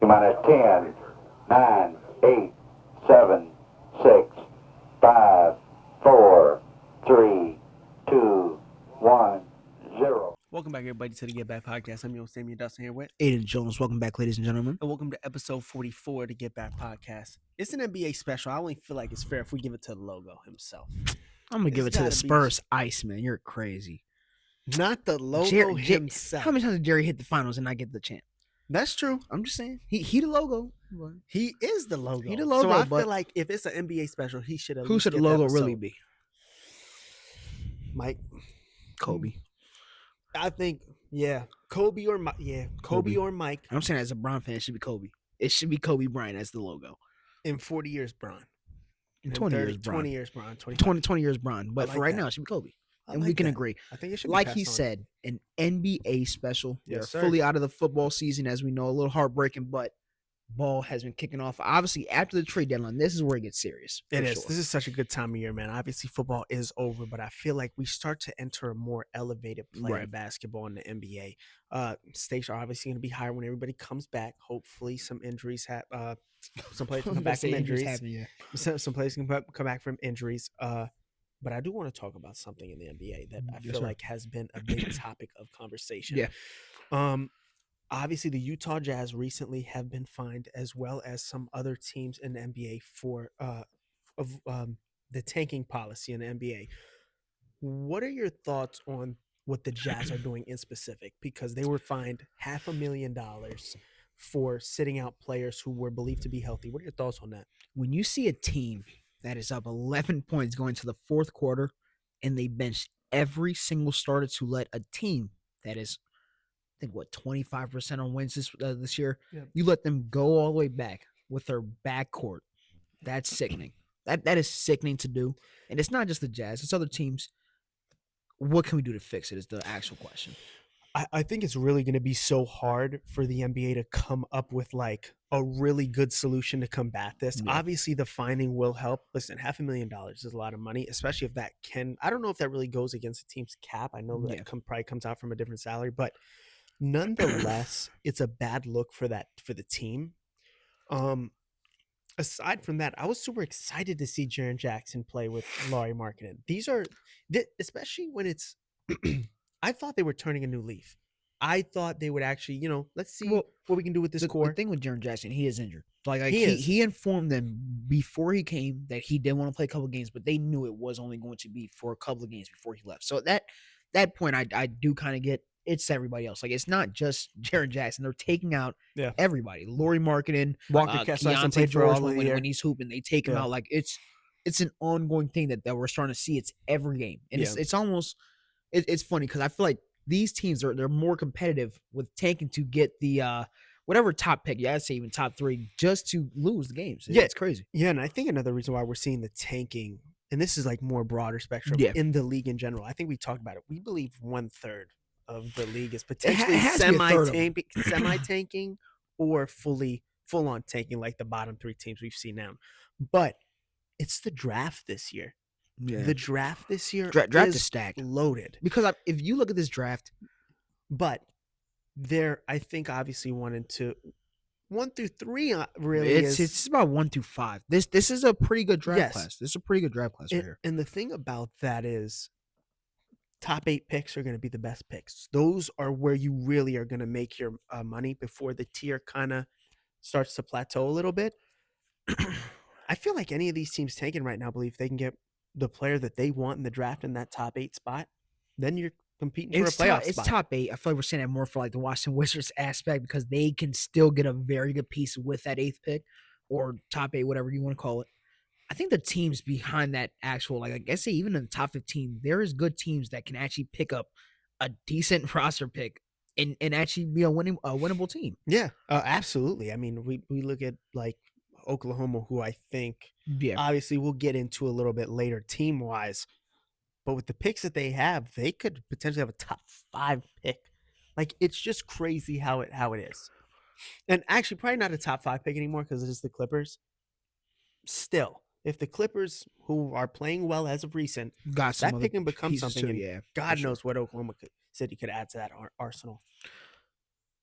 Minus 10, 9, 8, 7, 6, 5, 4, 3, 2, 1, 0. Welcome back, everybody, to the GetBack podcast. I'm your host, Damian and Dusten, here with Ayden Jones. Welcome back, ladies and gentlemen. and welcome to episode 44 of the GetBack podcast. It's an NBA special. I only feel like it's fair if we give it to the logo himself. I'm gonna give It's it to the gotta be- Spurs Ice, man. You're crazy. Not the logo Jerry- himself. How many times did Jerry hit the finals and not get the chance? That's true. I'm just saying. He the logo. But He is the logo. He the logo, So I but feel like if it's an NBA special, he should have. who should the logo really be? Mike. Kobe. I think, yeah. Kobe or Mike. Yeah, Kobe or Mike. I'm saying as a Bron fan, it should be Kobe. It should be Kobe Bryant as the logo. In 40 years, Bron. In 20 years, Bron. 20 years, Bron. 20 years, Bron. But like for right that. now, it should be Kobe. I And we like can that. agree. I think it should be Like passed he on. said, an NBA special. Yes, We're sir. fully out of the football season, as we know. A little heartbreaking, but ball has been kicking off. Obviously, after the trade deadline, this is where it gets serious. It for is. sure. This is such a good time of year, man. Obviously, football is over, but I feel like we start to enter a more elevated play Right. of basketball in the NBA. Stakes are obviously going to be higher when everybody comes back. Hopefully, some injuries have. Some players can come back from injuries. Some players can come back from injuries. But I do want to talk about something in the NBA that I Yes, feel sir. like has been a big topic of conversation. Yeah. Obviously, the Utah Jazz recently have been fined, as well as some other teams in the NBA for the tanking policy in the NBA. What are your thoughts on what the Jazz are doing in specific? Because they were fined $500,000 for sitting out players who were believed to be healthy. What are your thoughts on that? When you see a team that is up 11 points going to the fourth quarter and they bench every single starter to let a team that is, I think, 25% on wins this year, Yeah. you let them go all the way back with their backcourt. That's sickening. That is sickening to do. And it's not just the Jazz, it's other teams. What can we do to fix it is the actual question. I think it's really going to be so hard for the NBA to come up with like a really good solution to combat this. Yeah. Obviously, the fining will help. Listen, $500,000 is a lot of money, especially if that can. I don't know if that really goes against a team's cap. I know that Yeah. probably comes out from a different salary, but nonetheless, it's a bad look for the team. Aside from that, I was super excited to see Jaren Jackson play with Lauri Markkanen. These are, especially when it's. I thought they were turning a new leaf. I thought they would actually, let's see Well, what we can do with this The core. thing with Jaren Jackson, he is injured. Like He is. he informed them before he came that he didn't want to play a couple of games, but they knew it was only going to be for a couple of games before he left. So at that point, I do kind of get it's everybody else. Like it's not just Jaren Jackson. They're taking out Yeah. everybody. Lauri Markkanen, Walker Kessler Keontae played for George all of the when year. he's hooping, they take him Yeah. out. Like it's an ongoing thing that we're starting to see. It's every game, and Yeah. it's almost it's funny because I feel like these teams they're more competitive with tanking to get the whatever top pick. Yeah, I'd say even top 3 just to lose the games. Yeah. It's crazy. Yeah, and I think another reason why we're seeing the tanking, and this is like more broader spectrum Yeah. in the league in general. I think we talked about it. We believe 1/3 of the league is It potentially has to be a third of them. semi-tanking or full-on tanking, like the bottom 3 teams we've seen now. But it's the draft this year. Yeah, The draft this year draft is is stacked loaded. because if you look at this draft, But there, I think obviously 1 and 2, 1 through 3 really it's about 1 through 5. This is a pretty good draft Yes. class. This is a pretty good draft class right and, here. and the thing about that is top 8 picks are going to be the best picks. Those are where you really are going to make your money before the tier kind of starts to plateau a little bit. I feel like any of these teams tanking right now believe they can get the player that they want in the draft in that top 8 spot, then you're competing for a playoff It's spot. top 8. I feel like we're saying that more for like the Washington Wizards aspect because they can still get a very good piece with that 8th pick or top 8, whatever you want to call it. I think the teams behind that actual, like I guess even in the top 15, there is good teams that can actually pick up a decent roster pick and actually be a winnable team. Yeah, absolutely. I mean, we look at like Oklahoma, who I think Yeah. obviously we'll get into a little bit later team wise, but with the picks that they have, they could potentially have a top 5 pick. Like it's just crazy how it is. And actually probably not a top 5 pick anymore because it's the Clippers. Still, if the Clippers, who are playing well as of recent, Got some that other pick can become pieces something, too, and for God sure. knows what Oklahoma City could add to that arsenal.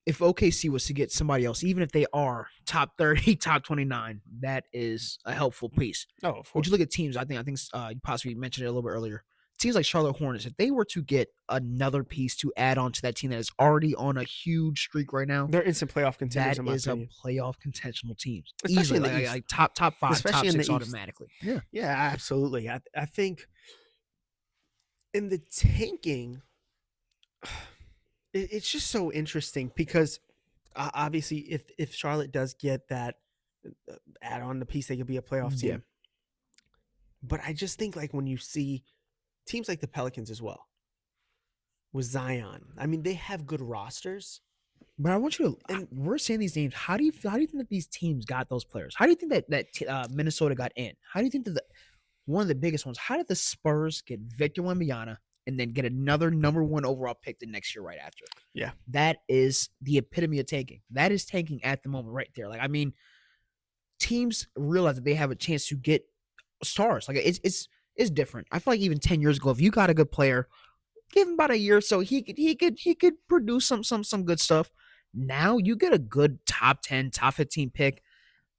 if OKC was to get somebody else, even if they are top 30, top 29, that is a helpful piece. Oh, of Would course. you look at teams? I think you possibly mentioned it a little bit earlier. Teams like Charlotte Hornets, if they were to get another piece to add on to that team that is already on a huge streak right now, They're instant playoff contenders, that in my is a opinion. playoff contentional team. Especially Easily, in the East. like top five, Especially top in the six East. automatically. Yeah. Yeah, absolutely. I think in the tanking, it's just so interesting because obviously, if Charlotte does get that add on the piece, they could be a playoff team. Yeah. But I just think like when you see teams like the Pelicans as well with Zion, I mean they have good rosters. But I want you to, and we're saying these names. How do you think that these teams got those players? How do you think that Minnesota got in? How do you think that one of the biggest ones? How did the Spurs get Victor Wembanyama and then get another number 1 overall pick the next year right after? Yeah, that is the epitome of tanking. That is tanking at the moment right there. Like, I mean, teams realize that they have a chance to get stars. Like, it's different. I feel like even 10 years ago, if you got a good player, give him about a year or so, he could produce some good stuff. Now you get a good top 10, top 15 pick.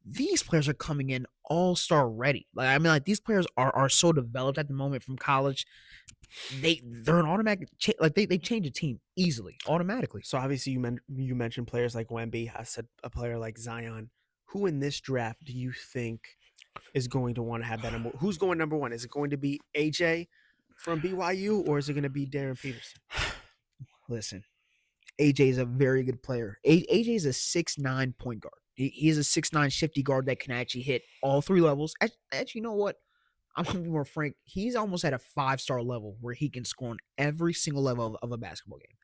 These players are coming in all-star ready. Like, I mean, like these players are so developed at the moment from college. They're an automatic like they change a team easily, automatically. So obviously you mentioned players like Wemby. I said a player like Zion. Who in this draft do you think is going to want to have that number? Who's going number 1? Is it going to be AJ from BYU or is it going to be Darren Peterson? Listen, AJ is a very good player. AJ is a 6'9" point guard. He is a 6'9" shifty guard that can actually hit all 3 levels. Actually, you know what? I'm gonna be more frank. He's almost at a 5-star level where he can score on every single level of a basketball game.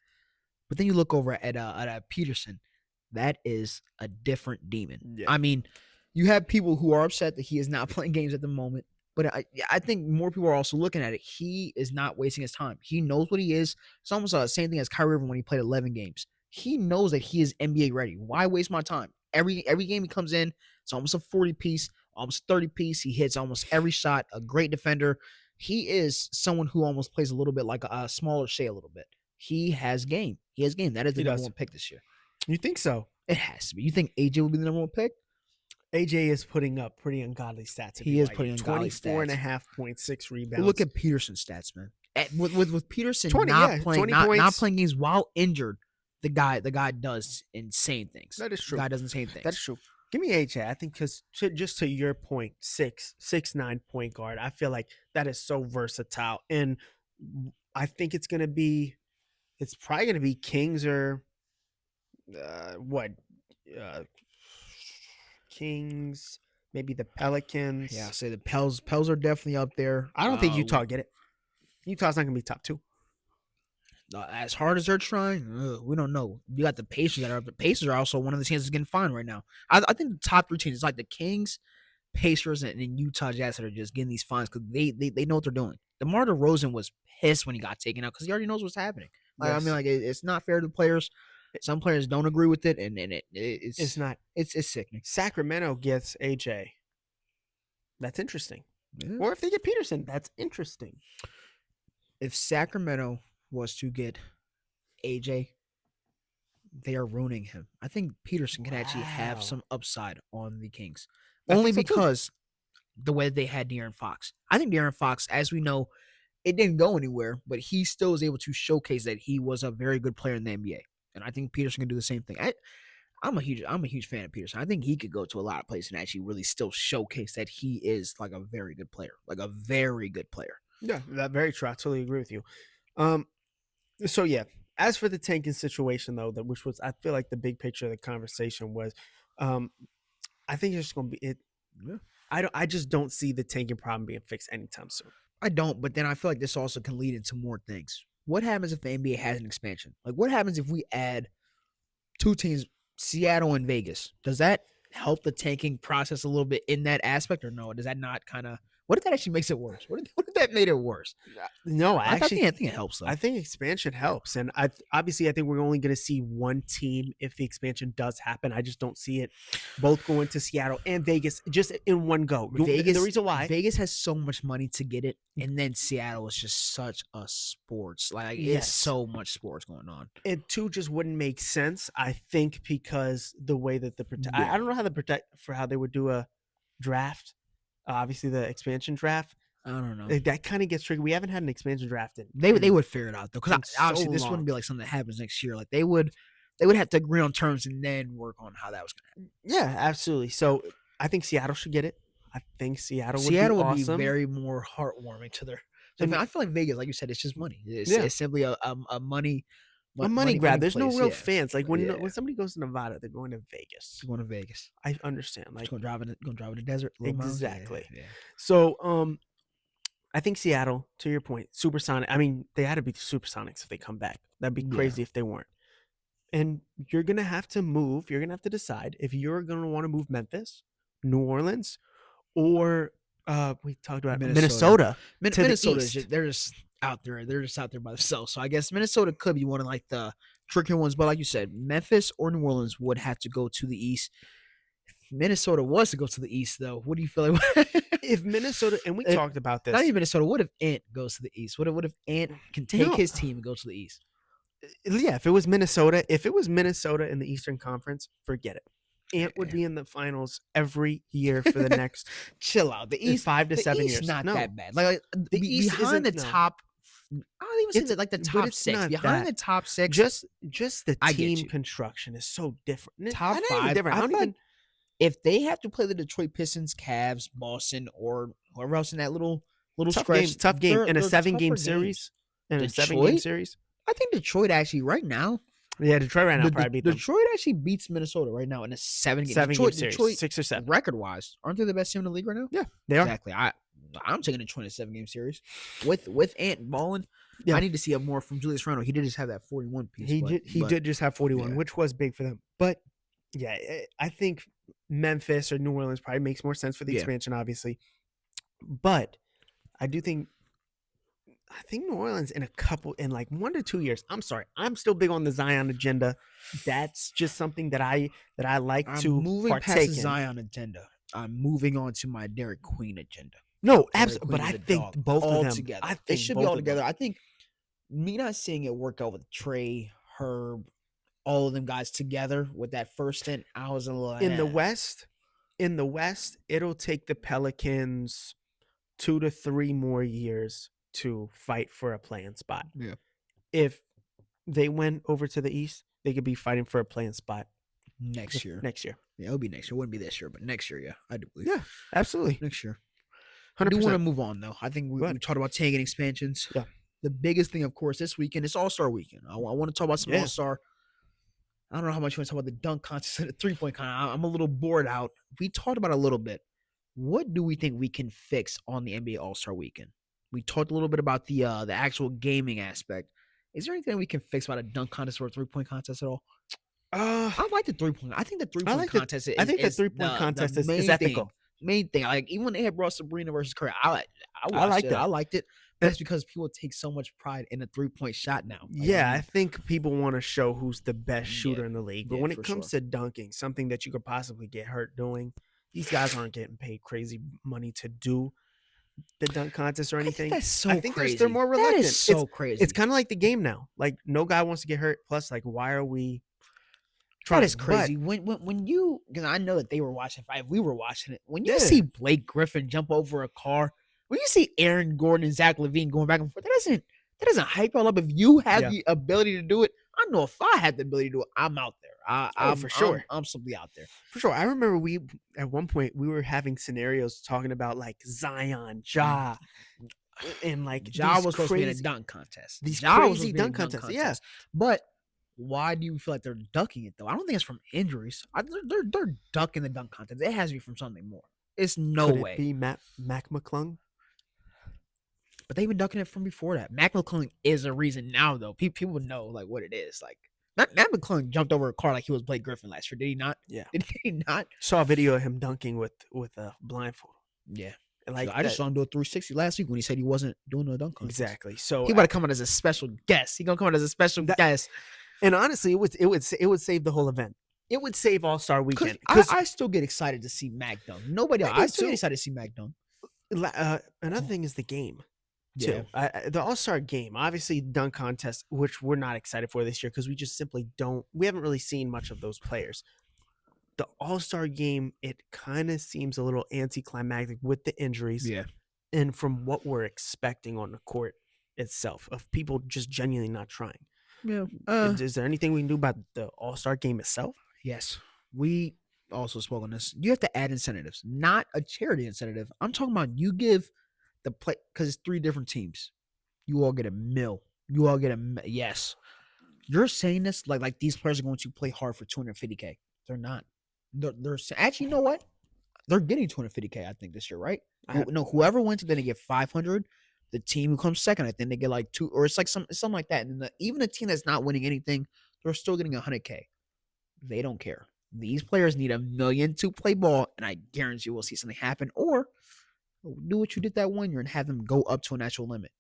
But then you look over at Peterson. That is a different demon. Yeah. I mean, you have people who are upset that he is not playing games at the moment. But I think more people are also looking at it. He is not wasting his time. He knows what he is. It's almost the same thing as Kyrie Irving when he played 11 games. He knows that he is NBA ready. Why waste my time? Every game he comes in, it's almost a 40 piece, almost 30 piece. He hits almost every shot. A great defender. He is someone who almost plays a little bit like a smaller Shea a little bit. He has game. He has game. That is the number 1 pick this year. You think so? It has to be. You think AJ will be the number 1 pick? AJ is putting up pretty ungodly stats. He is putting ungodly stats. 24.5 rebounds. Well, look at Peterson's stats, man. With Peterson 20, not yeah, playing 20 not points. playing games while injured, the guy does insane things. That is true. The guy does insane things. That's true. Give me AJ. I think because just to your point, 6'9" point guard. I feel like that is so versatile, and I think it's probably gonna be Kings or Kings, maybe the Pelicans. Yeah, I say the Pels are definitely up there. I don't think Utah get it. Utah's not gonna be top 2. As hard as they're trying, we don't know. You got the Pacers that are up. The Pacers are also one of the teams that's getting fined right now. I think the top 3 teams, like the Kings, Pacers, and Utah Jazz, that are just getting these fines because they know what they're doing. DeMar DeRozan was pissed when he got taken out because he already knows what's happening. Like, Yes. I mean, like it's not fair to the players. Some players don't agree with it, and It's not. It's sickening. Sacramento gets AJ. That's interesting. Yeah. Or if they get Peterson, that's interesting. If Sacramento was to get AJ, they are ruining him. I think Peterson can actually have Wow. some upside on the Kings. I think Only so, too. because the way they had De'Aaron Fox. I think De'Aaron Fox, as we know, it didn't go anywhere, but he still was able to showcase that he was a very good player in the NBA. And I think Peterson can do the same thing. I'm a huge fan of Peterson. I think he could go to a lot of places and actually really still showcase that he is like a very good player. Like a very good player. Yeah, that's very true. I totally agree with you. So yeah, as for the tanking situation though, which was I feel like the big picture of the conversation was, I think it's just gonna be it. Yeah. I just don't see the tanking problem being fixed anytime soon. I don't, but then I feel like this also can lead into more things. What happens if the NBA has an expansion? Like, what happens if we add 2 teams, Seattle and Vegas? Does that help the tanking process a little bit in that aspect, or no? Does that not kind of What if that actually makes it worse? What if that made it worse? No, I think it helps though. I think expansion helps, and obviously I think we're only going to see one team if the expansion does happen. I just don't see it both going to Seattle and Vegas just in one go. Vegas, the reason why Vegas has so much money to get it, and then Seattle is just such a sports it's Yes. so much sports going on. it too just wouldn't make sense. I think because the way that Yeah. I don't know how they would do a draft. Obviously, the expansion draft. I don't know. That kind of gets tricky. We haven't had an expansion draft in. They would figure it out though, because in obviously so this long. wouldn't be like something that happens next year. Like they would have to agree on terms and then work on how that was going to happen. Yeah, absolutely. So I think Seattle should get it. I think Seattle would Seattle be would awesome. be very more heartwarming to their. So And- I feel like Vegas, like you said, it's just money. It's, Yeah. it's simply a money. a money grab. There's no place, real yeah. fans. Like when Yeah. when somebody goes to Nevada, they're going to Vegas. Going to Vegas. I understand. Like Just gonna drive in the desert. Little mountains. Yeah, Exactly. Yeah. so, I think Seattle. To your point, Supersonic. I mean, they had to be the Supersonics if they come back. That'd be Yeah. crazy if they weren't. And you're gonna have to move. You're gonna have to decide if you're gonna want to move Memphis, New Orleans, or we talked about Minnesota. Minnesota. to the Minnesota, east. they're just out there. They're just out there by themselves. So I guess Minnesota could be one of like the trickier ones. But like you said, Memphis or New Orleans would have to go to the east. If Minnesota was to go to the east, though, what do you feel like? If Minnesota, and we If- talked about this. Not even Minnesota. What if Ant goes to the east? What if Ant can take No. his team and go to the east? Yeah, if it was Minnesota in the Eastern Conference, forget it. Ant would be in the finals every year for the next Chill out. The East, 5 to the 7 East years. not No. that bad. Like The East behind the isn't- no. top. I don't even say It's- that like the but top it's 6. not Behind that. the top 6, Just the I get team you. construction is so different. Top Not even 5. different. I don't feel like even. if they have to play the Detroit Pistons, Cavs, Boston, or whoever else in that little Tough game. stretch, Tough game they're- in a they're 7-game tougher series. games. In a 7-game Detroit? series. I think Detroit actually right now. Yeah, Detroit right now probably beat them. Detroit actually beats Minnesota right now in a 7-game 7-game series. Detroit 6 or 7. record wise, aren't they the best team in the league right now? Yeah, they are. Exactly. I'm taking Detroit in a 7-game series with Ant balling. Yeah. I need to see more from Julius Randle. He did just have that 41 piece. He but did just have 41, yeah. which was big for them. But yeah, I think Memphis or New Orleans probably makes more sense for the Yeah. expansion, obviously. But I think New Orleans in like 1 to 2 years. I'm sorry, I'm still big on the Zion agenda. That's just something that I like I'm to moving past partake the in. Zion agenda. I'm moving on to my Derek Queen agenda. No, Derek absolutely. Queen but is I a think dog. both all of them together. I They think should be both all of them. together. I think me not seeing it work out with Trey, Herb, all of them guys together with that first stint, I was a little In the West, it'll take the Pelicans 2 to 3 more years to fight for a playing spot. Yeah. If they went over to the East, they could be fighting for a playing spot next year. Next year. Yeah, it'll be next year. It wouldn't be this year, but next year, yeah. I do believe. Yeah, absolutely. Next year. I do 100%. want to move on though. I think Go we ahead. talked about tanking expansions. Yeah. The biggest thing, of course, this weekend is All-Star Weekend. I want to talk about some Yeah. All-Star. I don't know how much you want to talk about the dunk contest and the three-point contest. I'm a little bored out. We talked about it a little bit. What do we think we can fix on the NBA All-Star Weekend? We talked a little bit about the actual gaming aspect. Is there anything we can fix about a dunk contest or a three-point contest at all? I like the three-point. I think the three-point like the- contest. I think the is three-point the contest is main ethical. Main thing. Like even when they had brought Sabrina versus Curry, I watched liked it. it. I liked it. That's because people take so much pride in a three-point shot now. Like, Yeah, I I mean, think people want to show who's the best Yeah, shooter in the league. But yeah, when for it comes to dunking, something that you could possibly get hurt doing, these guys aren't getting paid crazy money to do the dunk contest or I anything. think that's so I think crazy. they're more That reluctant. is so crazy. It's kind of like the game now. Like no guy wants to get hurt. Plus, like, why are we trying? that is But- crazy. When you, because I know that they were watching. If we were watching it, when you Yeah. see Blake Griffin jump over a car, when you see Aaron Gordon and Zach LaVine going back and forth, that doesn't hype y'all up. If you have Yeah. the ability to do it, I know if I had the ability to do it, I'm out there. I'm for sure. I'm simply out there. For sure. I remember at one point we were having scenarios talking about like Zion, Ja, and like Ja these was supposed to be in a crazy- dunk contest. these Ja was crazy supposed to be in a dunk contests, yeah. But why do you feel like they're ducking it though? I don't think it's from injuries. They're ducking the dunk contest. It has to be from something more. It's no Could way. it be Mac McClung? But they've been ducking it from before that. Mac McClung is a reason now though. People would know like what it is. Like Mac McClung jumped over a car like he was Blake Griffin last year. Did he not? Yeah. Did he not? Saw a video of him dunking with a blindfold. Yeah. Like I just saw him do a 360 last week when he said he wasn't doing a dunk contest. exactly. So He about to come on as a special guest. He gonna come on as a special guest. And honestly, it would save the whole event. It would save All-Star Weekend. I still get excited to see Mac dunk. Nobody else. I do I still too. get excited to see Mac dunk. Another thing is the game, Yeah. too. The All-Star game, obviously dunk contest, which we're not excited for this year because we just simply don't. We haven't really seen much of those players. The All-Star game, it kind of seems a little anticlimactic with the injuries. Yeah. And from what we're expecting on the court itself, of people just genuinely not trying. Yeah. Is there anything we can do about the All-Star game itself? Yes. We also spoke on this. You have to add incentives, not a charity incentive. I'm talking about you give the play because it's 3 different teams. You all get a mil. You all get yes. You're saying this like these players are going to play hard for $250K. They're not. They're actually, you know what? They're getting $250K, I think, this year, right? No, whoever wins it, then they get $500. The team who comes second, I think they get like 2, or it's like something like that. And even the team that's not winning anything, they're still getting $100K. They don't care. These players need $1 million to play ball, and I guarantee we'll see something happen. Or do what you did that 1 year and have them go up to an actual limit.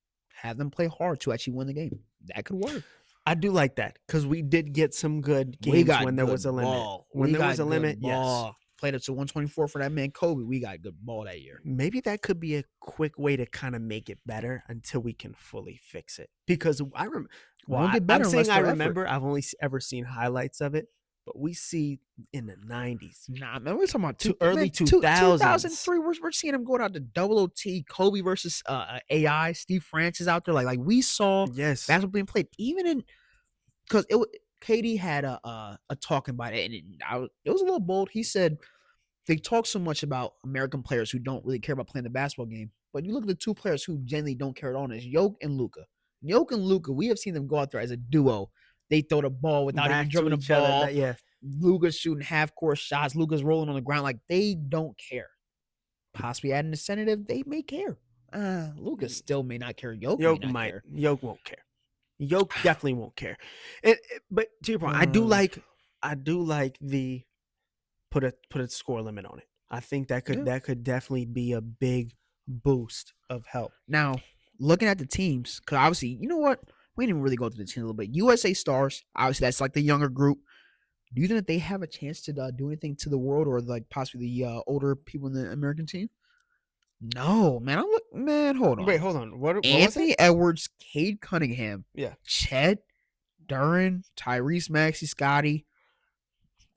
Have them play hard to actually win the game. That could work. I do like that because we did get some good games when there was a limit. When there was a limit, yes. Played up to 124 for that man Kobe. We got good ball that year. Maybe that could be a quick way to kind of make it better until we can fully fix it. Because I remember, I'm saying I remember. I've only ever seen highlights of it, but we see in the 90s. Nah, man, we're talking about early 2000s. 2003. We're seeing him going out to double OT. Kobe versus AI. Steve Francis out there. Like we saw basketball being played. Even in because KD had a talking about it, and it was a little bold. He said they talk so much about American players who don't really care about playing the basketball game, but you look at the 2 players who genuinely don't care at all. And it's Jokic and Luka. Jokic and Luka, we have seen them go out there as a duo. They throw the ball without even dribbling the ball. Luka's shooting half-court shots. Luka's rolling on the ground. Like, they don't care. Possibly adding a incentive, they may care. Luka still may not care. Jokic might care. Jokic won't care. Jokic definitely won't care. But to your point, I do like the put a score limit on it. I think that could definitely be a big boost of help. Now, looking at the teams, because obviously, you know what? We didn't even really go through the team a little bit. USA Stars, obviously, that's like the younger group. Do you think that they have a chance to do anything to the world or like possibly the older people in the American team? No, man. Hold on. Wait, hold on. What Anthony Edwards, Cade Cunningham, Chet, Duren, Tyrese Maxey, Scotty.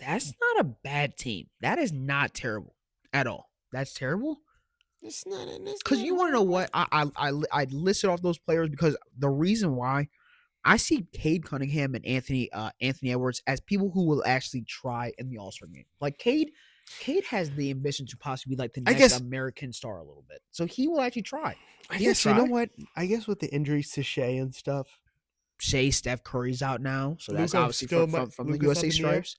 That's not a bad team. That is not terrible at all. That's terrible. It's not. Because you want to know what? I listed off those players because the reason why I see Cade Cunningham and Anthony Edwards as people who will actually try in the All-Star game. Like Cade has the ambition to possibly be like the next American star a little bit. So he will actually try. I guess you know what? I guess with the injuries to Shea and stuff. Steph Curry's out now. So that's obviously from the USA Stripes.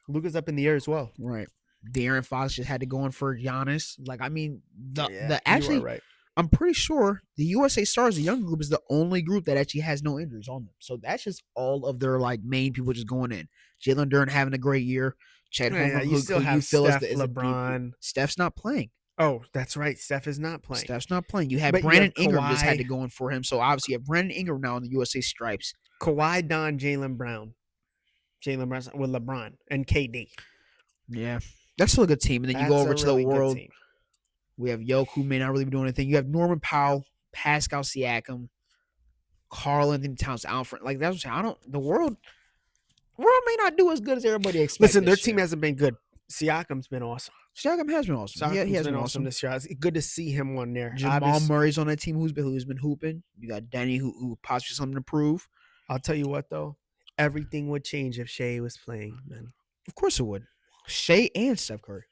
Luka's up in the air as well. Right. De'Aaron Fox just had to go in for Giannis. Like, I mean, right. I'm pretty sure the USA Stars, the young group, is the only group that actually has no injuries on them. So that's just all of their like main people just going in. Jalen Duren having a great year. Chad Holmgren, you still have Steph, LeBron. Steph's not playing. Oh, that's right. Steph is not playing. Steph's not playing. You had Brandon Ingram just had to go in for him. So obviously you have Brandon Ingram now on the USA Stripes. Kawhi, Don, Jaylen Brown with LeBron and KD. Yeah. That's still a good team. And then you go over to the world. We have Yoke, who may not really be doing anything. You have Norman Powell, Pascal Siakam, Karl Anthony Towns, Alfred. Like that's what I'm saying. The world may not do as good as everybody expects. Listen, their team hasn't been good. Siakam's been awesome. Siakam has been awesome. He has been awesome this year. It's good to see him on there. Jamal Murray's on that team who's been hooping. You got Denny who possibly something to prove. I'll tell you what though, everything would change if Shea was playing, man. Of course it would. Shea and Steph Curry.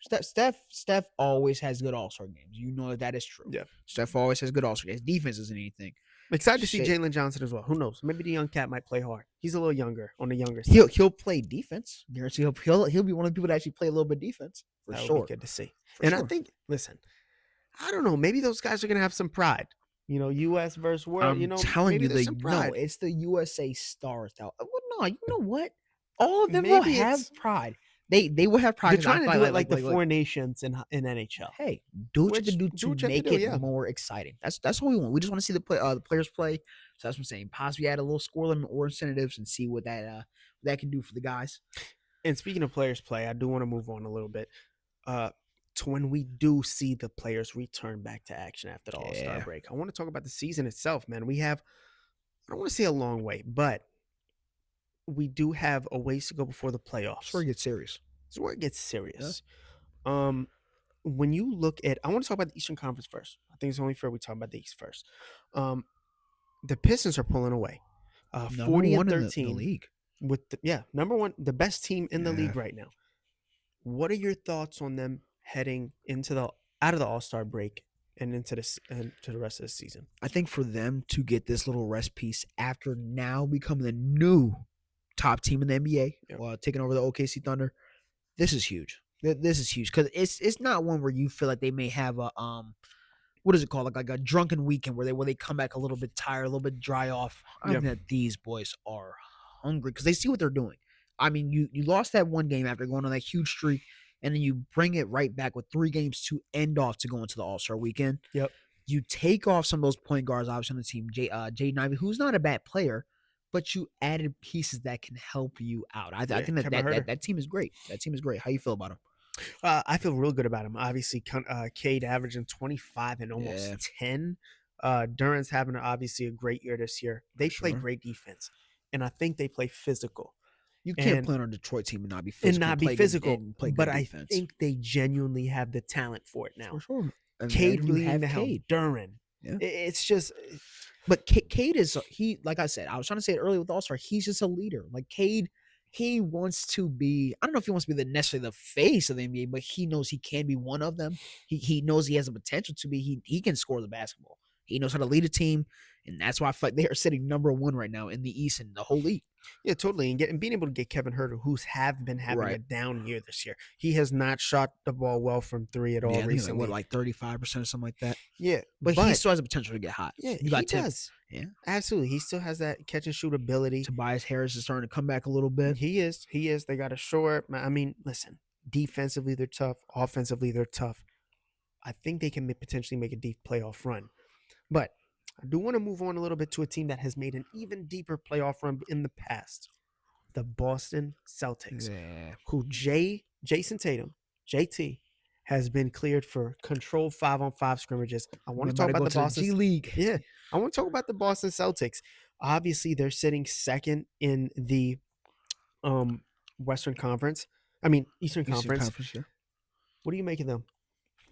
Steph always has good All-Star games. You know that is true. Yeah. Steph always has good All-Star games. Defense isn't anything. Excited to see Jalen Johnson as well. Who knows? Maybe the young cat might play hard. He's a little younger on the younger side. He'll play defense. Guarantee he'll be one of the people that actually play a little bit of defense. For sure. Would be good to see. I think, listen, I don't know. Maybe those guys are gonna have some pride. You know, U.S. versus world. I'm telling you, it's the USA Stars. Well, no, you know what? All of them will have pride. they will have They're practice. I trying to feel do it like the like Four Nations in NHL. hey, do what you Which can do do to what you have to make do, it yeah. more exciting. That's what we want. We just want to see the players play. So that's what I'm saying. Possibly add a little score limit or incentives and see what that can do for the guys. And speaking of players play, I do want to move on a little bit to when we do see the players return back to action after the All-Star Yeah. break. I want to talk about the season itself, man. We have, I don't want to say a long way, but we do have a ways to go before the playoffs. That's where it gets serious. This is where it gets serious. When you look at, I want to talk about the Eastern Conference first. I think it's only fair we talk about the East first. The Pistons are pulling away, Number 40 one and in the 13 league. with number one, the best team in the Yeah. league right now. What are your thoughts on them heading into out of the All-Star break and into the rest of the season? I think for them to get this little rest piece after now becoming the new top team in the NBA, Yep. taking over the OKC Thunder, this is huge. This is huge because it's not one where you feel like they may have a what is it called, like a drunken weekend where they come back a little bit tired, a little bit dry off. I Yep. think that these boys are hungry because they see what they're doing. I mean, you lost that one game after going on that huge streak, and then you bring it right back with 3 games to end off to go into the All-Star weekend. Yep. You take off some of those point guards, obviously, on the team. Jaden Ivey, who's not a bad player, but you added pieces that can help you out. I think that team is great. That team is great. How you feel about him? I feel real good about him. Obviously, Cade averaging 25 and almost 10. Duran's having obviously a great year this year. They play great defense, and I think they play physical. You can't play on a Detroit team and not be physical. And not be physical, but I defense. think they genuinely have the talent for it now. For sure. And Cade you leading have the helm. Cade. Duran. Yeah. It's just. But Cade is like I said, I was trying to say it earlier with All-Star. He's just a leader. Like Cade, he wants to be. I don't know if he wants to be necessarily the face of the NBA, but he knows he can be one of them. He knows he has the potential to be. He can score the basketball. He knows how to lead a team, and that's why I feel like they are sitting number 1 right now in the East and the whole league. Yeah, totally. And being able to get Kevin Huerter, who's been having a down year this year. He has not shot the ball well from 3 at all recently. Like 35% or something like that. Yeah, but he still has the potential to get hot. Yeah, he does. Yeah, absolutely. He still has that catch and shoot ability. Tobias Harris is starting to come back a little bit. He is. They got a short. I mean, listen. Defensively, they're tough. Offensively, they're tough. I think they can potentially make a deep playoff run, but I do want to move on a little bit to a team that has made an even deeper playoff run in the past. The Boston Celtics, who Jason Tatum, JT, has been cleared for controlled 5-on-5 scrimmages. I want to talk about the Boston G League. Yeah, I want to talk about the Boston Celtics. Obviously, they're sitting second in the Western Conference. I mean, Eastern Conference. Yeah. What do you make of them?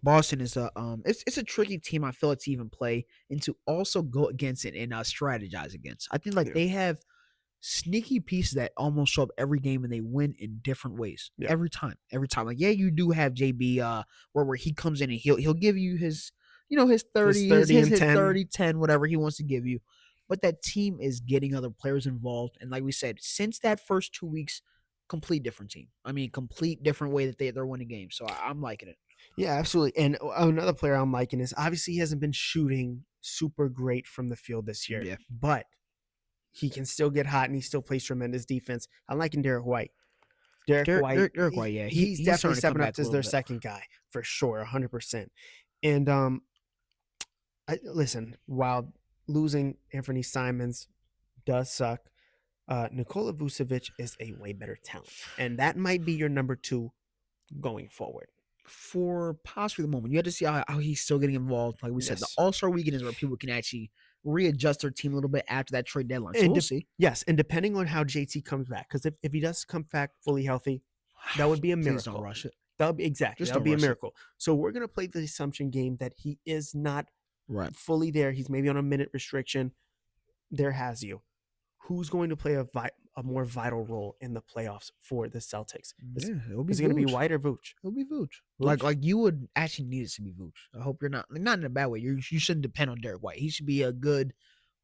Boston is it's a tricky team. I feel like to even play and to also go against it and strategize against. I think they have sneaky pieces that almost show up every game and they win in different ways every time. Like you do have JB where he comes in and he'll give you his his 30 his 30 10 whatever he wants to give you, but that team is getting other players involved, and like we said, since that first 2 weeks, complete different team. I mean, complete different way that they're winning games. So I'm liking it. Yeah, absolutely. And another player I'm liking is obviously he hasn't been shooting super great from the field this year, but he can still get hot and he still plays tremendous defense. I'm liking Derek White. Derek White, yeah. He's definitely stepping up as their second guy for sure, 100%. And listen, while losing Anthony Simons does suck, Nikola Vucevic is a way better talent. And that might be your number 2 going forward. For possibly the moment, you have to see how he's still getting involved. Like we said, the All-Star weekend is where people can actually readjust their team a little bit after that trade deadline. So we'll see. Yes, and depending on how JT comes back, because if he does come back fully healthy, that would be a miracle. Please don't rush it. That would be a miracle. So we're gonna play the assumption game that he is not fully there. He's maybe on a minute restriction. There has you. Who's going to play a more vital role in the playoffs for the Celtics? Is it going to be White or Vooch? It'll be Vooch. Like you would actually need it to be Vooch. I hope you're not in a bad way. You shouldn't depend on Derek White. He should be a good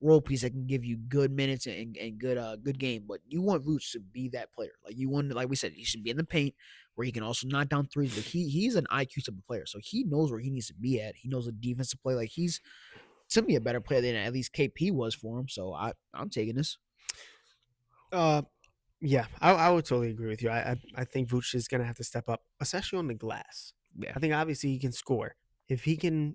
role piece that can give you good minutes and good game. But you want Vooch to be that player. Like we said, he should be in the paint where he can also knock down threes. But he's an IQ type of player, so he knows where he needs to be at. He knows the defense to play. Like he's to me a better player than at least KP was for him. So I'm taking this. Yeah, I would totally agree with you. I think Vooch is going to have to step up, especially on the glass. Yeah. I think obviously he can score. If he can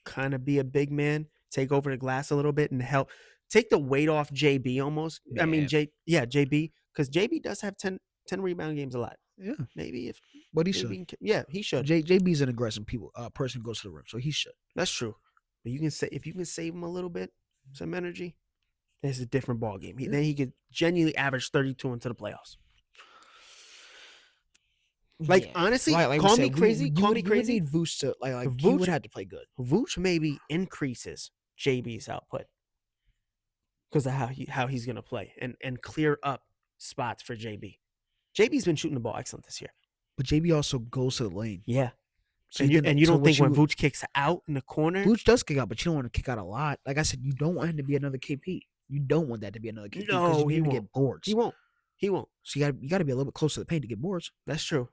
kind of be a big man, take over the glass a little bit and help take the weight off JB almost. I mean, JB, because JB does have 10 rebound games a lot. Yeah. Maybe if But he maybe should. he should. JB's an aggressive person who goes to the rim, so he should. That's true. But you can say if you can save him a little bit, some energy, it's a different ball game. Then he could genuinely average 32 into the playoffs. Like Yeah. honestly, like call we me said, crazy. Call me you would crazy. need Vooch to like he Vooch- would have to play good. Vooch maybe increases JB's output because of how he's gonna play and clear up spots for JB. JB's been shooting the ball excellent this year. But JB also goes to the lane. Yeah. So and you so don't what think when Vooch kicks out in the corner? Vooch does kick out, but you don't want to kick out a lot. Like I said, you don't want him to be another KP. You don't want that to be another KP because No, you're he going to won't. get boards. He won't. He won't. So you got to be a little bit closer to the paint to get boards. That's true.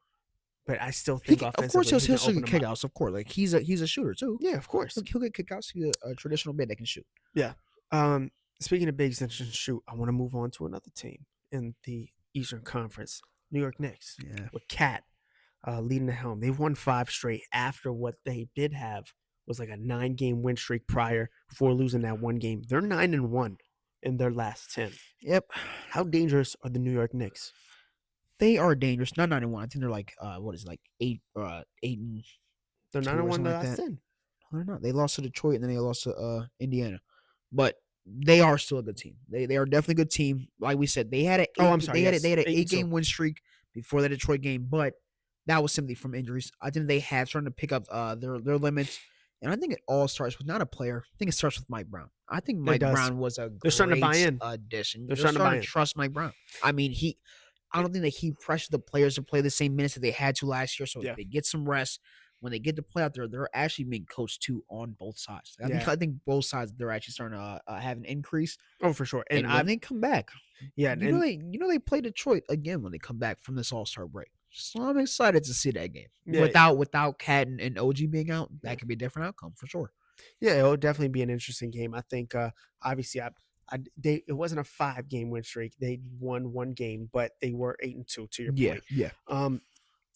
But I still think Of offensively, course, he'll he can still open get them up. kickouts. Of course, like he's a shooter too. Yeah, of course. He'll get kickouts. He's a traditional big that can shoot. Yeah. Speaking of bigs that can shoot, I want to move on to another team in the Eastern Conference, New York Knicks. Yeah. With Cat leading the helm. They've won 5 straight after what they did have was like a 9-game win streak prior before losing that one game. They're 9-1 in their last 10. Yep. How dangerous are the New York Knicks? They are dangerous. Not 9-1. I think they're like what is it, like 8 and They're 2 or 9-1 something the like last that. 10. I don't know. They lost to Detroit and then they lost to Indiana, but they are still a good team. They are definitely a good team. Like we said, they had an Oh, I'm sorry, They had yes, an 8 and 8-game 2. win streak before the Detroit game, but that was simply from injuries. I think they have starting to pick up their limits, and I think it all starts with not a player. I think it starts with Mike Brown. I think Mike does. Brown was a They're starting to buy great in. addition. They're They're starting to buy starting in. to trust Mike Brown. I mean, I don't think that he pressured the players to play the same minutes that they had to last year, so Yeah. they get some rest. When they get to play out there, they're actually being coached too on both sides. Yeah. I think both sides they're actually starting to have an increase. Oh, for sure. And when they come back, yeah, you know they play Detroit again when they come back from this All-Star break. So I'm excited to see that game. Yeah. Without Cat and OG being out, that could be a different outcome for sure. Yeah, it'll definitely be an interesting game. I think obviously it wasn't a 5-game win streak. They won 1 game, but they were 8-2 to your point. Yeah.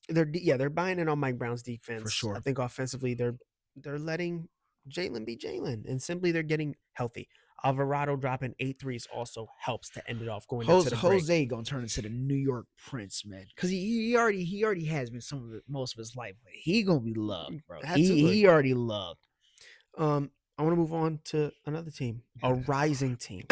They're buying in on Mike Brown's defense. For sure. I think offensively they're letting Jalen be Jalen, and simply they're getting healthy. Alvarado dropping 8 threes also helps to end it off going into the break. Jose gonna turn into the New York Prince, man, because he already has been most of his life. But he gonna be loved, bro. He already loved. I want to move on to another team, a rising team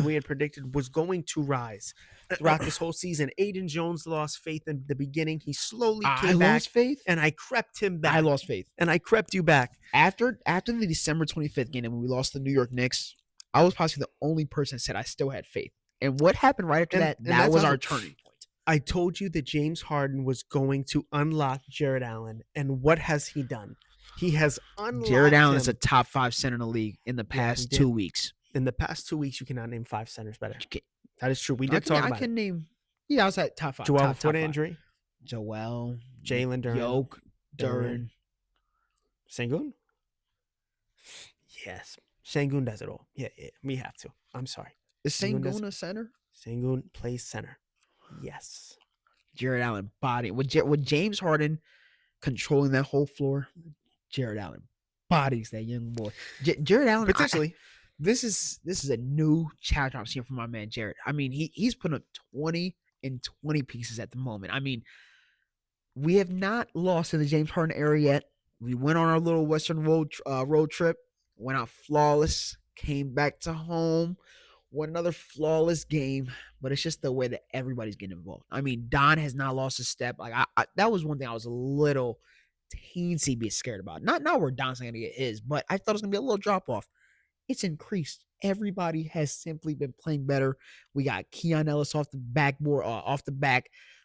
we had predicted was going to rise throughout this whole season. Ayden Jones lost faith in the beginning. He slowly came back. Lost faith, and I crept him back. I lost faith, and I crept you back after the December 25th game when we lost the New York Knicks. I was possibly the only person that said I still had faith. And what happened right after that? That was our turning point. I told you that James Harden was going to unlock Jared Allen, and what has he done? He has unlocked Jared Allen him. is a top 5 center in the league in the past 2 weeks. In the past 2 weeks, you cannot name 5 centers better. That is true. We did talk about I can name. Yeah, I was at top 5. Joel foot injury. Joel, Jalen Duren. Yoke, Duren. Sengun? Yes. Sengun does it all. Yeah, we have to. I'm sorry. Is Sengun a center? Sengun plays center. Yes. Jared Allen body with James Harden controlling that whole floor. Jared Allen bodies that young boy. Jared Allen potentially. This is a new chapter I'm seeing from my man Jared. I mean, he's putting up 20 and 20 pieces at the moment. I mean, we have not lost in the James Harden era yet. We went on our little Western road trip, went out flawless, came back to home, won another flawless game. But it's just the way that everybody's getting involved. I mean, Don has not lost a step. Like that was one thing I was a little teensy bit scared about. Not where Don's not gonna get his, but I thought it was gonna be a little drop off. It's increased. Everybody has simply been playing better. We got Keon Ellis off the back.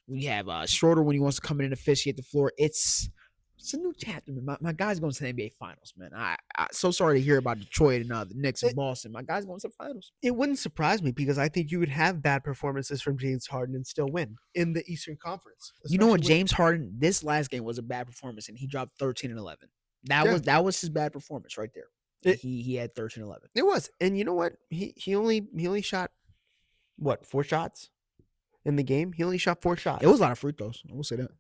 We have Schroeder when he wants to come in and officiate the floor. It's a new chapter, man. My guy's going to the NBA Finals, man. I so sorry to hear about Detroit and the Knicks and Boston. My guy's going to the Finals. It wouldn't surprise me because I think you would have bad performances from James Harden and still win in the Eastern Conference. You know what, James Harden, this last game was a bad performance, and he dropped 13 and 11. That was his bad performance right there. He had 13 and 11. It was, and you know what? He only shot what 4 shots. in the game. He only shot 4 shots. It was a lot of free throws. I will say that.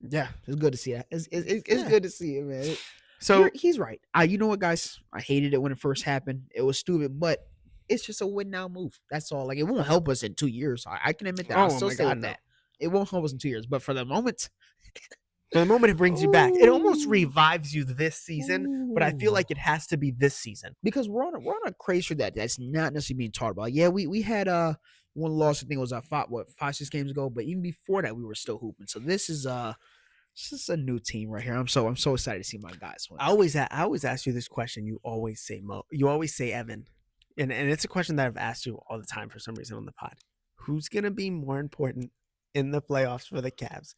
Yeah. It's good to see that. It's Yeah. good to see it, man. So He's right. You know what, guys? I hated it when it first happened. It was stupid, but it's just a win now move. That's all. Like, it won't help us in 2 years. I can admit that. I'll still my stay God, with no. that. It won't help us in 2 years, but for the moment, the moment it brings you back, it almost Ooh. revives you this season. But I feel Ooh. like it has to be this season. because we're on a craze for that's not necessarily being talked about. Yeah, we had one loss. I think it was 5-6 games ago, but even before that, we were still hooping. So this is a new team right here. I'm so excited to see my guys win. I always ask you this question. You always say You always say Evan, and it's a question that I've asked you all the time for some reason on the pod. Who's gonna be more important in the playoffs for the Cavs,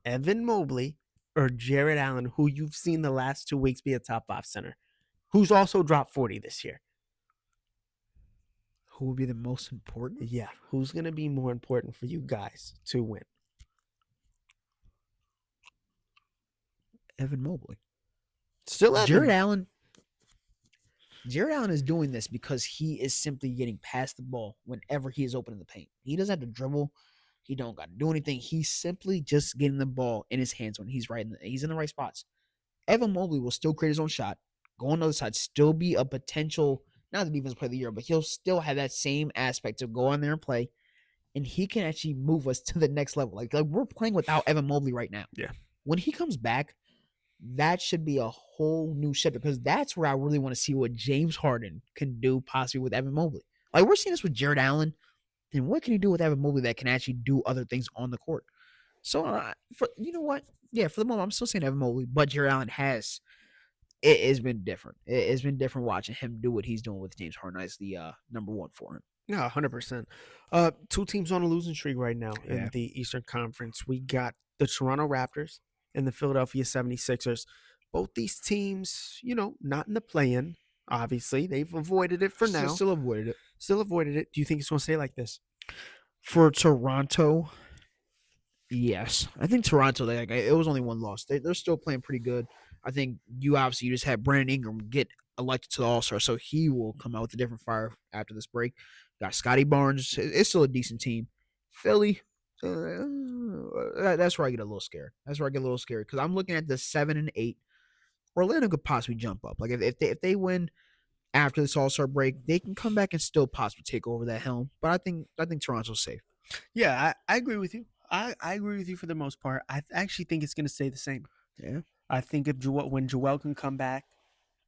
Evan Mobley or Jared Allen, who you've seen the last 2 weeks be a top 5 center, who's also dropped 40 this year? Who will be the most important? Yeah, who's gonna be more important for you guys to win? Evan Mobley. Still Evan. Jared Allen is doing this because he is simply getting past the ball whenever he is open in the paint. He doesn't have to dribble. He don't got to do anything. He's simply just getting the ball in his hands when he's he's in the right spots. Evan Mobley will still create his own shot, go on the other side, still be a potential, not the defensive player of the year, but he'll still have that same aspect of go on there and play, and he can actually move us to the next level. Like we're playing without Evan Mobley right now. Yeah. When he comes back, that should be a whole new ship because that's where I really want to see what James Harden can do possibly with Evan Mobley. Like we're seeing this with Jared Allen, and what can he do with Evan Mobley that can actually do other things on the court? So, you know what? Yeah, for the moment, I'm still saying Evan Mobley, but Jared Allen has. It has been different. It has been different watching him do what he's doing with James Harden as the number one for him. Yeah, 100%. 2 teams on a losing streak right now in the Eastern Conference. We got the Toronto Raptors and the Philadelphia 76ers. Both these teams, not in the play-in, obviously. They've avoided it for now. Still avoided it. Still avoided it. Do you think it's going to stay like this? For Toronto, yes. I think Toronto, it was only one loss. They're still playing pretty good. I think you just had Brandon Ingram get elected to the All-Star, so he will come out with a different fire after this break. Got Scotty Barnes. It's still a decent team. Philly, that's where I get a little scared. Because I'm looking at the 7 and 8. Orlando could possibly jump up. Like if they win after this All-Star break, they can come back and still possibly take over that helm. But I think Toronto's safe. Yeah, I agree with you. I agree with you for the most part. I actually think it's going to stay the same. Yeah. I think when Joel can come back,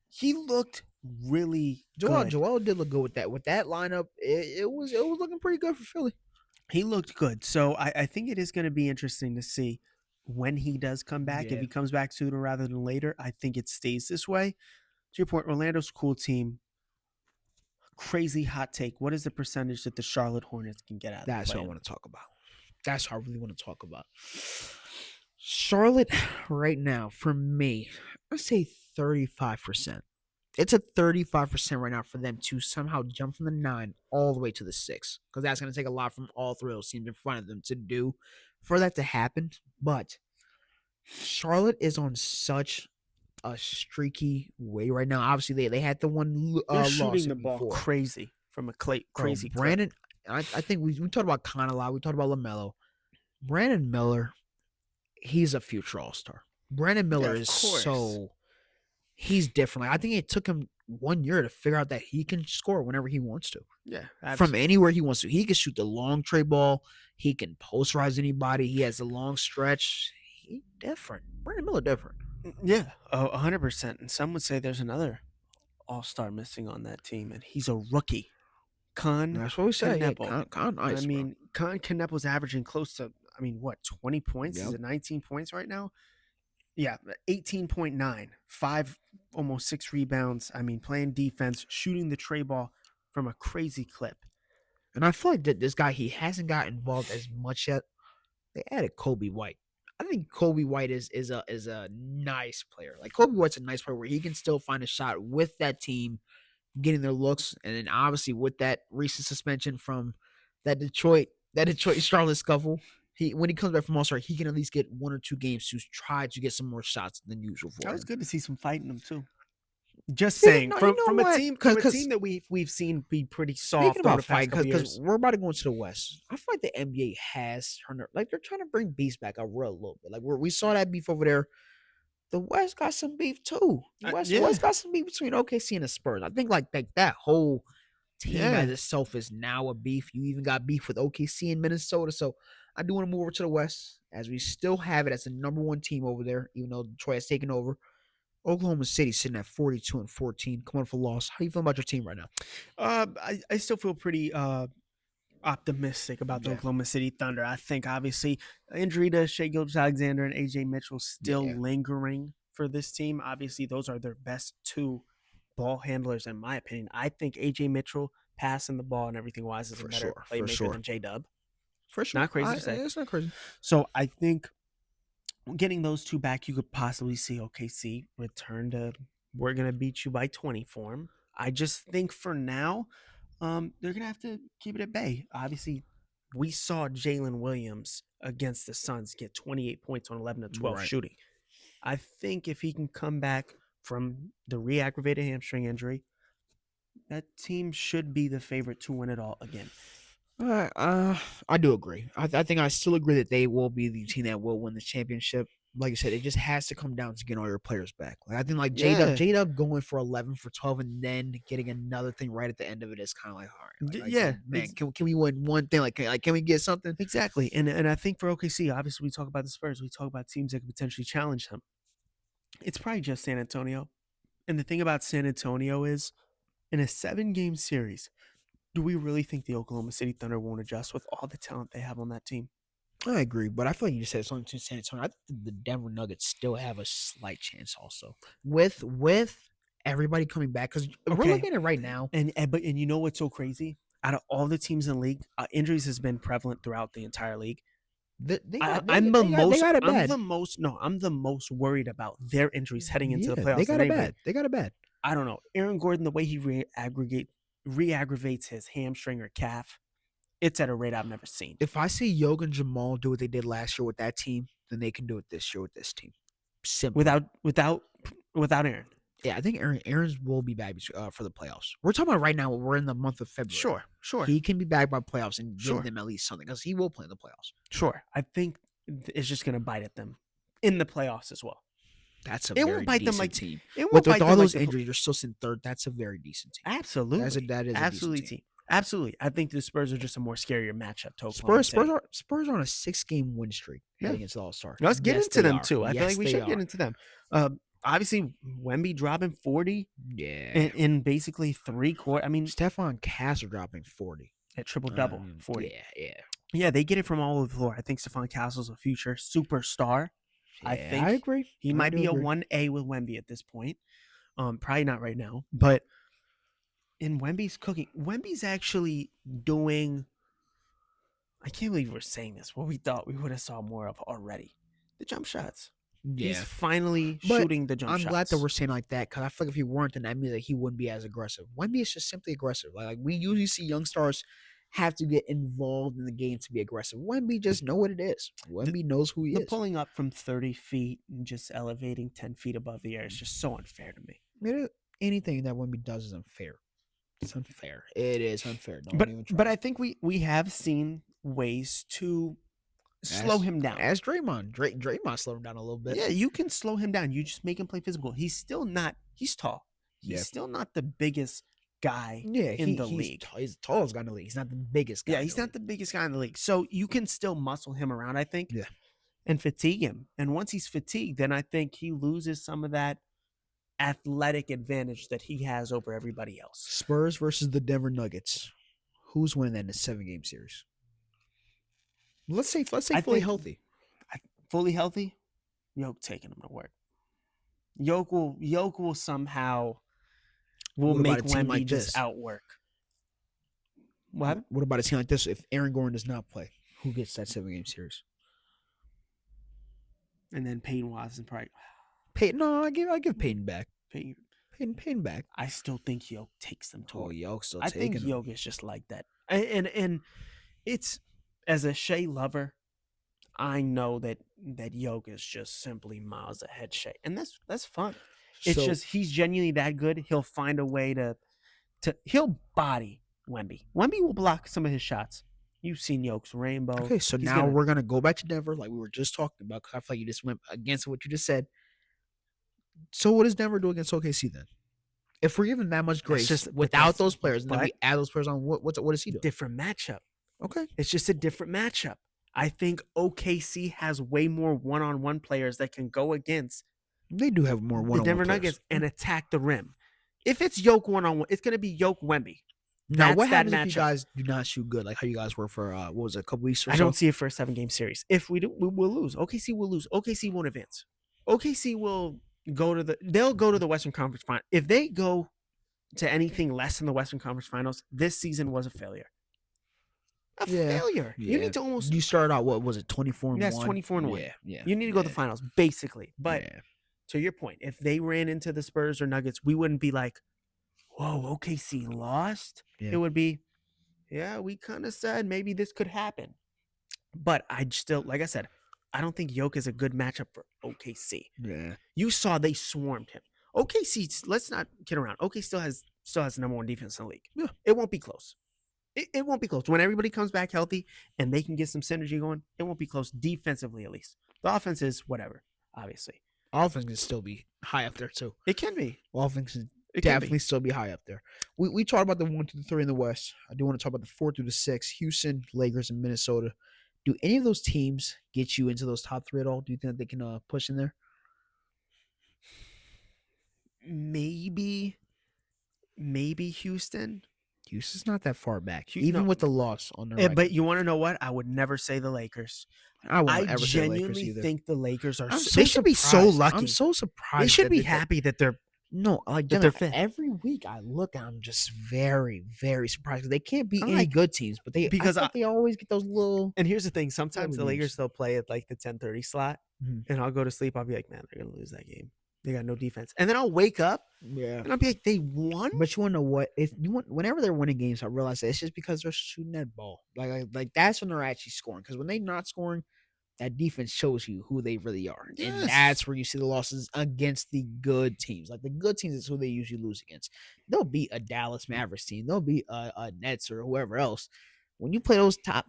he looked really good. Joel did look good with that lineup. It was looking pretty good for Philly. He looked good. So I think it is going to be interesting to see when he does come back. Yeah. If he comes back sooner rather than later, I think it stays this way. To your point, Orlando's a cool team. Crazy hot take. What is the percentage that the Charlotte Hornets can get out? That's what I want to talk about. That's what I really want to talk about. Charlotte right now, for me, let's say 35%. It's a 35% right now for them to somehow jump from the 9 all the way to the 6. Because that's going to take a lot from all 3 of those teams in front of them to do for that to happen. But Charlotte is on such a streaky way right now. Obviously, they had the one They're loss shooting the ball before. crazy from a crazy Brandon, I think we talked about Con a lot. We talked about LaMelo. Brandon Miller, he's a future All-Star. Brandon Miller is he's different. Like, I think it took him 1 year to figure out that he can score whenever he wants to. Yeah, from anywhere he wants to. He can shoot the long tray ball. He can posterize anybody. He has a long stretch. He's different. Brandon Miller different. Yeah, 100%. And some would say there's another All-Star missing on that team, and he's a rookie. That's what we say. Yeah, Con nice, Con Knepel's averaging close to, 20 points? Yep. Is it 19 points right now? Yeah, 18.9, 5, almost 6 rebounds. Playing defense, shooting the tray ball from a crazy clip. And I feel like that this guy, he hasn't got involved as much yet. They added Kobe White. I think Kobe White is a nice player. Like, Kobe White's a nice player where he can still find a shot with that team, getting their looks, and then obviously with that recent suspension from that Detroit Charlotte scuffle, when he comes back from All-Star, he can at least get 1 or 2 games to try to get some more shots than usual for him. That was good to see some fight in him too. Just Speaking, saying, no, you know from a what? team Because that we've seen be pretty speaking soft over about the fight, past couple because years. we're about to go into the West. I feel like the NBA has turned like they're trying to bring beefs back a little bit. Like we saw that beef over there. The West got some beef too. West got some beef between OKC and the Spurs. I think like that whole team as itself is now a beef. You even got beef with OKC in Minnesota. So I do want to move over to the West as we still have it as the number one team over there, even though Detroit has taken over. Oklahoma City sitting at 42-14, coming off a loss. How do you feel about your team right now? I still feel pretty optimistic about the Oklahoma City Thunder. I think obviously injury to Shai Gilgeous-Alexander and AJ Mitchell still lingering for this team. Obviously, those are their best two ball handlers, in my opinion. I think AJ Mitchell passing the ball and everything wise is a better playmaker than J-Dub. For sure. Not crazy to say. It's not crazy. So I think getting those two back, you could possibly see OKC return to we're going to beat you by 20 form. I just think for now, they're going to have to keep it at bay. Obviously, we saw Jalen Williams against the Suns get 28 points on 11 to 12 shooting. I think if he can come back from the re-aggravated hamstring injury, that team should be the favorite to win it all again. I do agree. I think I still agree that they will be the team that will win the championship. Like I said, it just has to come down to getting all your players back. Like I think like J-Dub going for 11 for 12 and then getting another thing right at the end of it is kind of like, all right. Man, can we win one thing? Like can we get something? Exactly. And I think for OKC, obviously we talk about the Spurs, we talk about teams that could potentially challenge them. It's probably just San Antonio. And the thing about San Antonio is in a 7-game series, do we really think the Oklahoma City Thunder won't adjust with all the talent they have on that team? I agree, but I feel like you said something to San Antonio. I think the Denver Nuggets still have a slight chance also with everybody coming back because we're looking at it right now. And you know what's so crazy? Out of all the teams in the league, injuries has been prevalent throughout the entire league. I'm the most worried about their injuries heading into the playoffs. They got it bad. I don't know. Aaron Gordon, the way he re-aggravates his hamstring or calf, it's at a rate I've never seen. If I see Yoga and Jamal do what they did last year with that team, then they can do it this year with this team. Simple. Without Aaron. Yeah, I think Aaron's will be back for the playoffs. We're talking about right now. We're in the month of February. Sure. He can be back by playoffs and give them at least something because he will play in the playoffs. Sure. I think it's just going to bite at them in the playoffs as well. That's a very decent team. With all those injuries, you're still sitting third. That's a very decent team. Absolutely. That is absolutely a decent team. Absolutely. I think the Spurs are just a more scarier matchup to Spurs are on a 6-game win streak heading into the All-Star. Let's get into them too. I feel like we should get into them. Obviously, Wemby dropping 40 in basically 3 quarters. I mean, Stephon Castle dropping 40. At triple-double, 40. Yeah. Yeah, they get it from all over the floor. I think Stephon Castle's a future superstar. Yeah, I think I agree. He might be a 1A with Wemby at this point. Probably not right now, but in Wemby's cooking, Wemby's actually doing. I can't believe we're saying this. What we thought we would have saw more of already, the jump shots. Yeah. He's finally shooting the jump shots. I'm glad that we're saying like that because I feel like if he weren't, then that means that he wouldn't be as aggressive. Wemby is just simply aggressive. Like we usually see young stars have to get involved in the game to be aggressive. Wemby just know what it is. Wemby knows who he is. Pulling up from 30 feet and just elevating 10 feet above the air is just so unfair to me. Anything that Wemby does is unfair. It's unfair. It is unfair. But I think we have seen ways to slow him down. As Draymond. Draymond slowed him down a little bit. Yeah, you can slow him down. You just make him play physical. He's tall. He's still not the biggest guy in the league. He's the tallest guy in the league. He's not the biggest guy. Yeah, he's not the biggest guy in the league. So you can still muscle him around, I think. Yeah. And fatigue him. And once he's fatigued, then I think he loses some of that athletic advantage that he has over everybody else. Spurs versus the Denver Nuggets. Who's winning that in a 7-game series? Let's say fully healthy. Fully healthy? Yoke taking him to work. Yoke will somehow make Wemby just outwork. What about a team like this? If Aaron Gordon does not play, who gets that 7-game series? And then Peyton Watson probably. I give Peyton back. Peyton back. I still think Yoke takes them to. Yoke still. I think Yoke is just like that, and it's as a Shai lover, I know that Yoke is just simply miles ahead Shai, and that's fun. It's So- just he's genuinely that good. He'll find a way to he'll body Wemby. Wemby will block some of his shots. You've seen Yoke's rainbow. Okay, so He's now gonna- we're gonna go back to Denver, like we were just talking about. 'Cause I feel like you just went against what you just said. So what does Denver do against OKC then? If we're giving that much grace just- but without that's- those players, and then but- we add those players on, what does he do? different matchup. Okay, It's just a different matchup. I think OKC has way more one-on-one players that can go against they do have more the one-on-one Denver players. Nuggets and attack the rim. If it's Yoke one-on-one, it's going to be Yoke Wemby. Now, That's what that happens if you matchup. guys do not shoot good, like how you guys were for what was it, a couple weeks or I so? don't see it for a 7-game series. If we do, we will lose. OKC will lose. OKC won't advance. OKC will they'll go to the Western Conference Final. If they go to anything less than the Western Conference Finals, this season was a failure. A Yeah, failure. You need to almost You started out, what was it, 24-1? That's 24-1. Yeah. you need to go to the finals, basically. But yeah. to your point, if they ran into the Spurs or Nuggets, we wouldn't be like, whoa, OKC lost. Yeah. It would be, yeah, we kind of said maybe this could happen. But I'd still, like I said, I don't think Yoke is a good matchup for OKC. Yeah. You saw they swarmed him. OKC, let's not kid around. OKC still has the number one defense in the league. Yeah. It won't be close. It won't be close. When everybody comes back healthy and they can get some synergy going, it won't be close defensively, at least. The offense is whatever, obviously. Offense can still be high up there too. It can be. Offense can It can definitely be. still be high up there. We talked about the 1 through the 3 in the West. I do want to talk about the 4 through the 6. Houston, Lakers, and Minnesota. Do any of those teams get you into those top 3 at all? Do you think that they can push in there? Maybe Houston. Houston's not that far back, Hu- even no. with the loss on their record. But you want to know what? I would never say the Lakers. I won't I ever say Lakers genuinely either. think the Lakers are. I'm They should be so surprised. lucky. I'm so surprised. They should that be they- happy that they're. No, like that they're Jenna, fifth. every week I look and I'm just very, very surprised. They can't beat I'm any like- good teams, but they because I think they always get those little. And here's the thing: sometimes the Really Lakers lose. they'll play at like the 10:30 slot, Mhm. and I'll go to sleep. I'll be like, man, they're gonna lose that game. They got no defense. And then I'll wake up Yeah. and I'll be like, they won. But you want to know what? If you want, whenever they're winning games, I realize that it's just because they're shooting that ball. Like that's when they're actually scoring. Because when they're not scoring, that defense shows you who they really are, Yes. and that's where you see the losses against the good teams. Like the good teams is who they usually lose against. They'll beat a Dallas Mavericks team. They'll beat a Nets or whoever else. When you play those top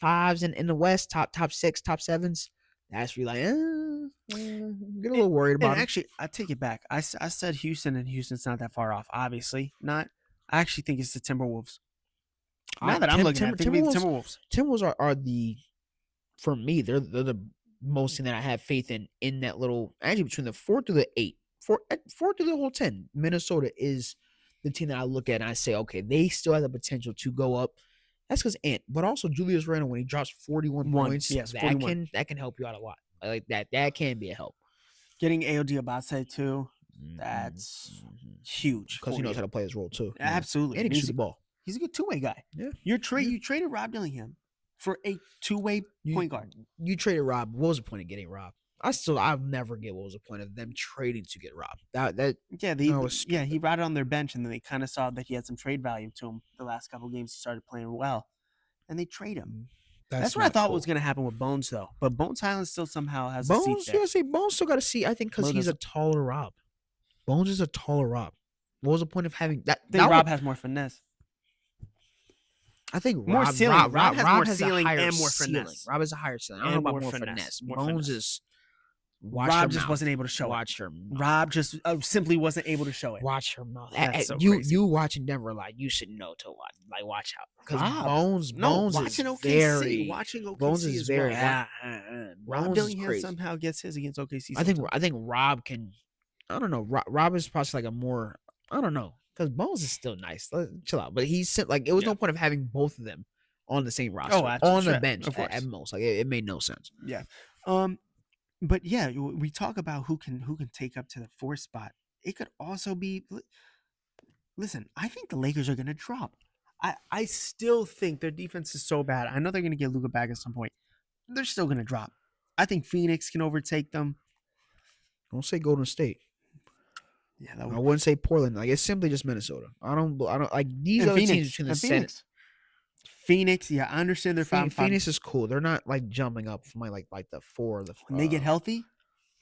fives in the West, top 6, top 7s, that's where you're like, get a little worried And about it. actually, I take it back. I said Houston, and Houston's not that far off. Obviously, not. I actually think it's the Timberwolves. Now that I'm looking at it, I think it'd be the Timberwolves. Timberwolves are the, for me, they're the most thing that I have faith in that little, actually between the 4 through the 8, 4 through the whole 10. Minnesota is the team that I look at and I say, okay, they still have the potential to go up. That's because Ant, but also Julius Randle, when he drops 41 points, yes, that 41. can help you out a lot. Like that can be a help. Getting AOD Abate too. That's huge Because for he knows you. how to play his role too. Yeah. Absolutely. And he can He's shoot the ball. He's a good two-way guy. Yeah. You traded Rob Dillingham for a two-way point guard. You traded Rob. What was the point of getting Rob? I'll never get what was the point of them trading to get Rob. That Yeah, No, it's he rotted on their bench, and then they kind of saw that he had some trade value to him. The last couple games, he started playing well, and they trade him. That's what I not thought cool. was going to happen with Bones, though. But Bones Highland still somehow has a Bones. seat there. Yeah, say Bones still got a seat. I think because Bones he's a does- taller Rob. Bones is a taller Rob. What was the point of having that? I think Rob has more finesse. I think more Rob, ceiling. Rob has more has a ceiling higher and more ceiling. finesse. Rob has a higher ceiling. I don't And know about more more finesse, finesse. more Bones finesse. is. Watch Rob her just mouth. wasn't able to show it. Watch her. Mouth. Rob just simply wasn't able to show it. Watch her mouth. That's so you crazy. watching Denver, like you should know to watch. Like watch out because Rob. Bones is watching OKC. very. Watching OKC Bones is as very. well. Rob Bones is Dillingham crazy. somehow gets his against OKC. I think Rob can. I don't know. Rob is probably like a more. I don't know because Bones is still nice. Chill out, but he's like it was Yeah. no point of having both of them on the same roster absolutely. on the Sure. bench Of course. at most. Like it made no sense. Yeah. But yeah, we talk about who can take up to the 4th spot. It could also be. Listen, I think the Lakers are going to drop. I still think their defense is so bad. I know they're going to get Luka back at some point. They're still going to drop. I think Phoenix can overtake them. Don't say Golden State. Yeah, that I would. wouldn't say Portland. Like it's simply just Minnesota. I don't like these And other teams Phoenix. between the And Senate. Phoenix, yeah, I understand they're 5-5. Phoenix is cool. They're not like jumping up from like the 4 or the. When they get healthy,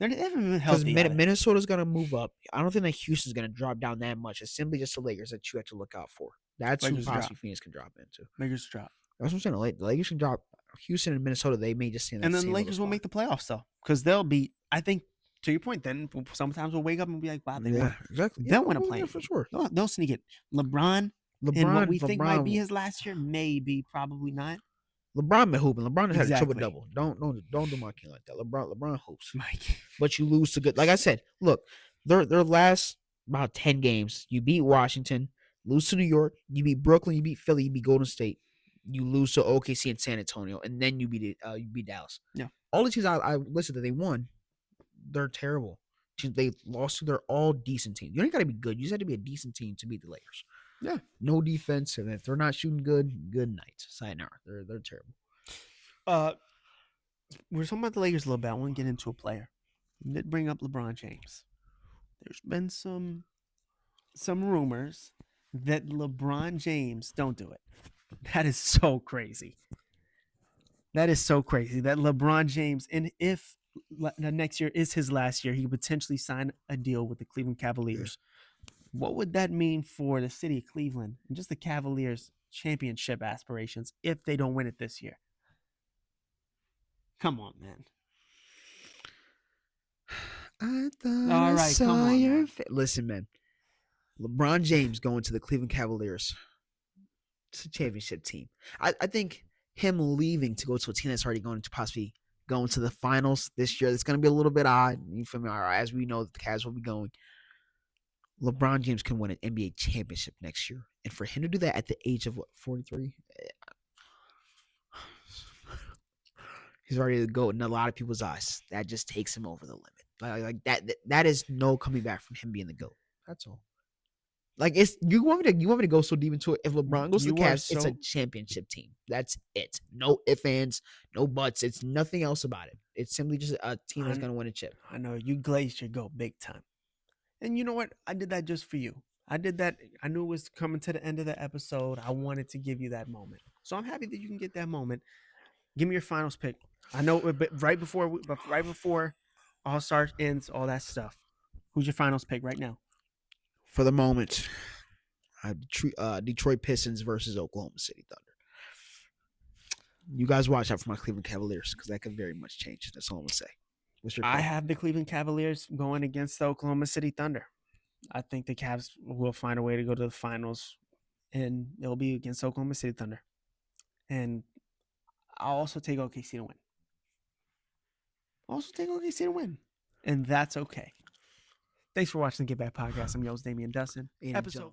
They haven't been Because healthy. yet. Minnesota's going to move up. I don't think that Houston's going to drop down that much. It's simply just the Lakers that you have to look out for. That's Lakers who drop. possibly Phoenix can drop into. Lakers drop. That's what I'm saying. The Lakers can drop. Houston and Minnesota, they may just stay in that And then same the little Lakers will spot. make the playoffs, though. Because they'll be, I think, to your point, then sometimes we'll wake up and be like, wow, they won. Exactly. They'll win a play. for sure. They'll sneak it. LeBron, in what we think might be his last year, maybe, probably not. LeBron been hooping. LeBron has had a Exactly. triple double. Don't do my king like that. LeBron hoops. Mike. But you lose to good. Like I said, look, their last about 10 games, you beat Washington, lose to New York, you beat Brooklyn, you beat Philly, you beat Golden State, you lose to OKC and San Antonio, and then you beat Dallas. Yeah. All the teams I listed that they won, they're terrible. They lost to, they're all decent teams. You don't got to be good. You just have to be a decent team to beat the Lakers. Yeah. No defense, and if they're not shooting good night. Sayonara. They're terrible. We're talking about the Lakers a little bit. I want to get into a player. You did bring up LeBron James. There's been some rumors that LeBron James don't do it. That is so crazy. That is so crazy that LeBron James, and if the next year is his last year, he could potentially sign a deal with the Cleveland Cavaliers. What would that mean for the city of Cleveland and just the Cavaliers' championship aspirations if they don't win it this year? Come on, man. I thought All I right, saw come on, your man. Listen, man. LeBron James going to the Cleveland Cavaliers. It's a championship team. I think him leaving to go to a team that's already going to possibly go into the finals this year, it's going to be a little bit odd. You feel me? All right, as we know, the Cavs will be going. LeBron James can win an NBA championship next year. And for him to do that at the age of, 43? He's already the GOAT in a lot of people's eyes. That just takes him over the limit. Like that is no coming back from him being the GOAT. That's all. Like you want me to go so deep into it. If LeBron goes to the Cavs, it's a championship team. That's it. No ifs, ands, no buts. It's nothing else about it. It's simply just a team that's gonna win a chip. I know you glazed your goat big time. And you know what? I did that just for you. I did that. I knew it was coming to the end of the episode. I wanted to give you that moment. So I'm happy that you can get that moment. Give me your finals pick. I know right before All-Star ends, all that stuff. Who's your finals pick right now? For the moment, Detroit Pistons versus Oklahoma City Thunder. You guys watch out for my Cleveland Cavaliers because that could very much change. That's all I'm gonna say. What's your I have the Cleveland Cavaliers going against the Oklahoma City Thunder. I think the Cavs will find a way to go to the finals, and it'll be against Oklahoma City Thunder. And I'll also take OKC to win. And that's okay. Thanks for watching the Get Back Podcast. I'm your host, Damian and Dusten. Ayden Episode.